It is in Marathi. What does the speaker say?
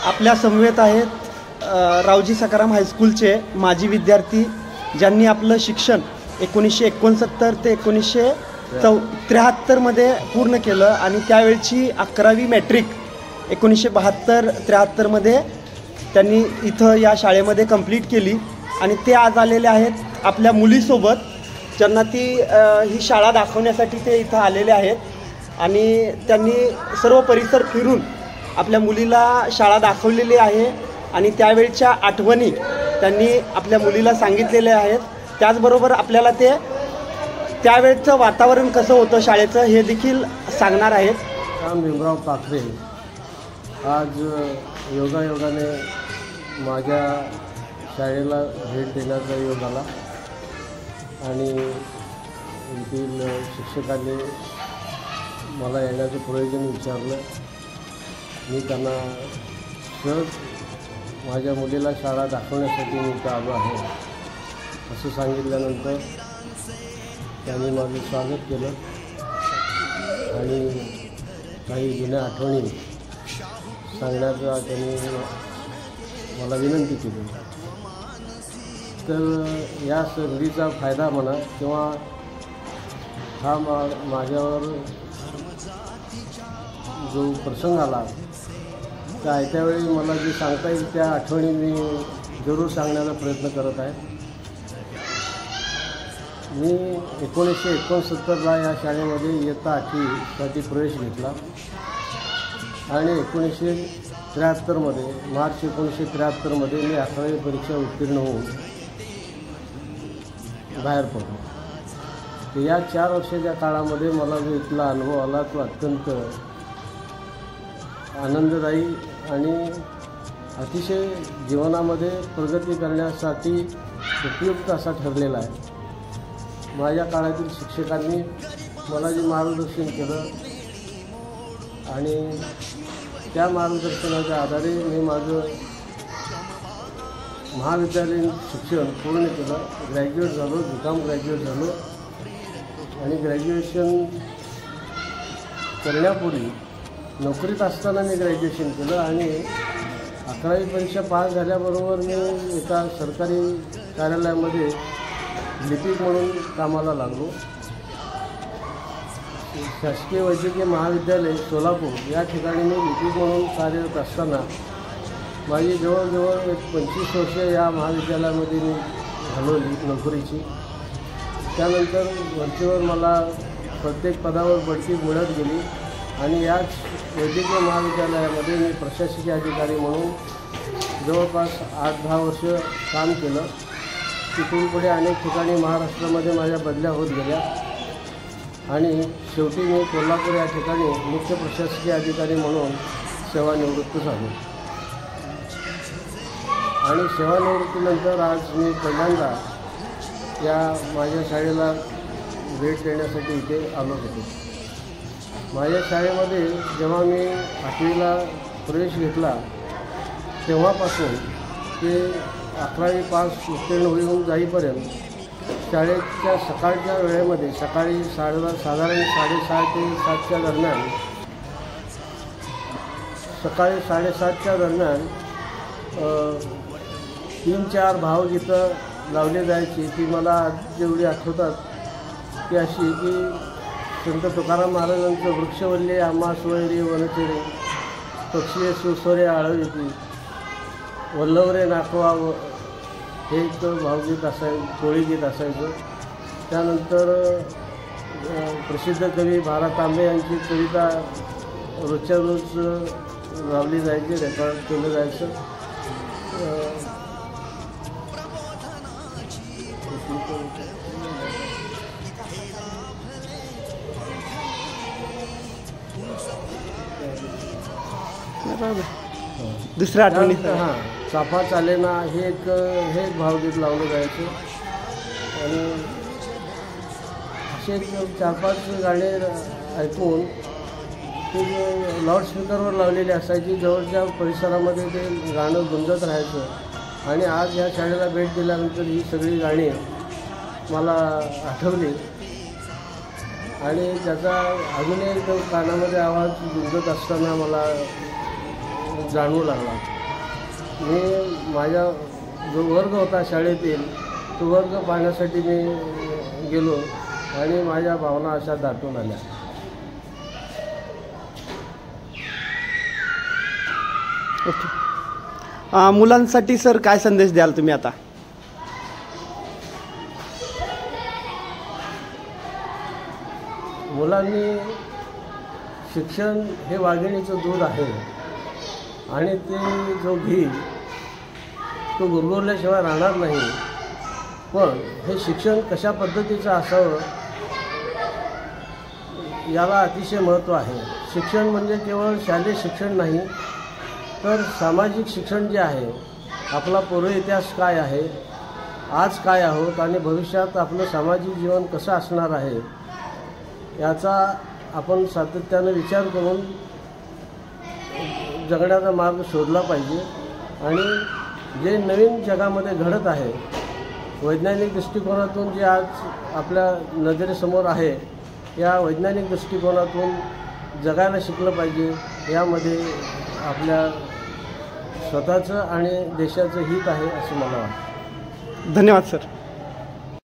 आपल्या समवेत आहेत रावजी सखाराम हायस्कूलचे माजी विद्यार्थी, ज्यांनी आपलं शिक्षण 1969 ते 1973 मध्ये पूर्ण केलं आणि त्यावेळची 11वी मॅट्रिक 1972-73 मध्ये त्यांनी इथं या शाळेमध्ये कंप्लीट केली आणि ते आज आलेले आहेत आपल्या मुलीसोबत, ज्यांना ती ही शाळा दाखवण्यासाठी ते इथं आलेले आहेत आणि त्यांनी सर्व परिसर फिरून आपल्या मुलीला शाळा दाखवलेली आहे आणि त्यावेळच्या आठवणी त्यांनी आपल्या मुलीला सांगितलेल्या आहेत. त्याचबरोबर आपल्याला ते त्यावेळचं वातावरण कसं होतं शाळेचं हे देखील सांगणार आहेत. भीमराव पाखरे आज योगायोगाने माझ्या शाळेला भेट देण्याचा योग आला आणि येथील शिक्षकांनी मला येण्याचं प्रयोजन विचारलं. मी त्यांना सहज माझ्या मुलीला शाळा दाखवण्यासाठी मी इथं आलो आहे असं सांगितल्यानंतर त्यांनी माझं स्वागत केलं आणि काही जुन्या आठवणी सांगण्याचा त्यांनी मला विनंती केली. तर या संधीचा फायदा म्हणा किंवा हा माझ्यावर जो प्रसंग आला त्या त्यावेळी मला जे सांगता येईल त्या आठवणी मी जरूर सांगण्याचा प्रयत्न करत आहे. मी 1969ला या शाळेमध्ये इयत्ता 8वीसाठी प्रवेश घेतला आणि 1973मध्ये मार्च 1973मध्ये मी 11वी परीक्षा उत्तीर्ण होऊन बाहेर पडलो. तर या 4 वर्षाच्या काळामध्ये मला जो इथला अनुभव आला तो अत्यंत आनंददायी आणि अतिशय जीवनामध्ये प्रगती करण्यासाठी उपयुक्त असा ठरलेला आहे. माझ्या काळातील शिक्षकांनी मला जे मार्गदर्शन केलं आणि त्या मार्गदर्शनाच्या आधारे मी माझं महाविद्यालयीन शिक्षण पूर्ण केलं. ग्रॅज्युएट झालो, BCom ग्रॅज्युएट झालो आणि ग्रॅज्युएशन करण्यापूर्वी नोकरीत असताना मी ग्रॅज्युएशन केलं आणि 11वी परीक्षा पास झाल्याबरोबर मी एका सरकारी कार्यालयामध्ये लिपिक म्हणून कामाला लागलो. शासकीय वैद्यकीय महाविद्यालय सोलापूर या ठिकाणी मी लिपिक म्हणून कार्यरत असताना माझी जवळजवळ 25 वर्ष या महाविद्यालयामध्ये मी घालवली नोकरीची. त्यानंतर वरचेवर मला प्रत्येक पदावर बढती मिळत गेली आणि याच वैद्यकीय महाविद्यालयामध्ये मी प्रशासकीय अधिकारी म्हणून जवळपास 8-10 वर्ष काम केलं. तिथून पुढे अनेक ठिकाणी महाराष्ट्रामध्ये माझ्या बदल्या होत गेल्या आणि शेवटी मी कोल्हापूर या ठिकाणी मुख्य प्रशासकीय अधिकारी म्हणून सेवानिवृत्त झालो. आणि सेवानिवृत्तीनंतर आज मी पहिल्यांदा या माझ्या शाळेला भेट देण्यासाठी इथे आलो होतो. माझ्या शाळेमध्ये जेव्हा मी 8वीला प्रवेश घेतला तेव्हापासून ते 11वी पास उत्तीर्ण होऊन जाईपर्यंत शाळेच्या सकाळच्या वेळेमध्ये सकाळी साधारण 6:30 ते 7च्या दरम्यान सकाळी 7:30च्या दरम्यान 3-4 भावगीतं लावली जायची. ती मला जेवढी आठवतात ती अशी की संत तुकाराम महाराजांचं वृक्षवल्ले आम्हा सोयरे वनचरे पक्षी सुसरे आळविती वल्लवरे नाकवा हे एक भावगीत असायचं, टोळीगीत असायचं. त्यानंतर प्रसिद्ध कवी भा. रा. तांबे यांची कविता रोजच्या रोज लावली जायची, रेकॉर्ड केलं जायचं. दुसऱ्या आठवणी चाफा चालेना हे एक भावगीत लावलं जायचं आणि असे 4-5 गाणे ऐकून ते लाऊडस्पीकरवर लावलेले असायची. जवळच्या परिसरामध्ये ते गाणं गुंजत राहायचं आणि आज ह्या शाळेला भेट दिल्यानंतर ही सगळी गाणी मला आठवली आणि त्याचा अजूनही तो कानामध्ये आवाज गुंजत असताना मला जाणवू लागला. मी माझा जो वर्ग होता शाळेतील तो वर्ग पाहण्यासाठी मी गेलो आणि माझ्या भावना अशा दाटून आल्या. ओके. मुलांसाठी सर काय संदेश द्याल तुम्ही आता? मुलांनी शिक्षण हे वाघिणीचं दूध आहे आणि ते जो घी तो गुरगुरल्याशिवाय राहणार नाही. पण हे शिक्षण कशा पद्धतीचं असावं याला अतिशय महत्त्व आहे. शिक्षण म्हणजे केवळ शालेय शिक्षण नाही तर सामाजिक शिक्षण जे आहे, आपला पूर्व इतिहास काय आहे, आज काय आहोत आणि भविष्यात आपलं सामाजिक जीवन कसं असणार आहे याचा आपण सातत्यानं विचार करून जगण्याचा मार्ग शोधला पाहिजे. आणि जे नवीन जगामध्ये घडत आहे वैज्ञानिक दृष्टिकोनातून जे आज आपल्या नजरेसमोर आहे या वैज्ञानिक दृष्टिकोनातून जगायला शिकलं पाहिजे. यामध्ये आपल्या स्वतःचं आणि देशाचं हित आहे असं मला वाटतं. धन्यवाद सर.